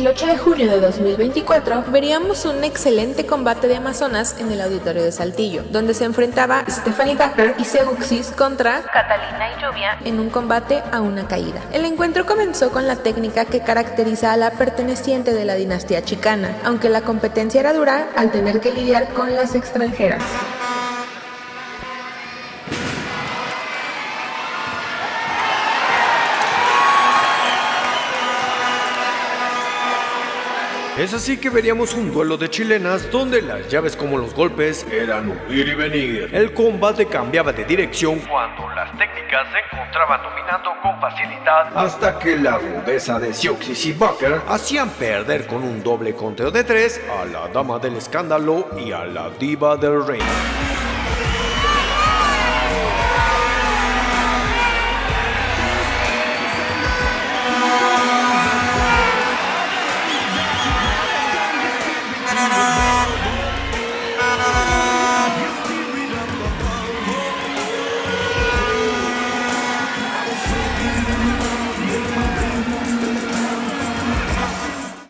El 8 de junio de 2024 veríamos un excelente combate de amazonas en el auditorio de Saltillo, donde se enfrentaba Vaquer y Zeuxis contra Catalina y Lluvia en un combate a una caída. El encuentro comenzó con la técnica que caracteriza a la perteneciente de la dinastía chicana, aunque la competencia era dura al tener que lidiar con las extranjeras. Es así que veríamos un duelo de chilenas donde las llaves como los golpes eran un ir y venir. El combate cambiaba de dirección cuando las técnicas se encontraban dominando con facilidad hasta que la rudeza de Zeuxis y Vaquer hacían perder con un doble conteo de 3 a la dama del escándalo y a la diva del reino.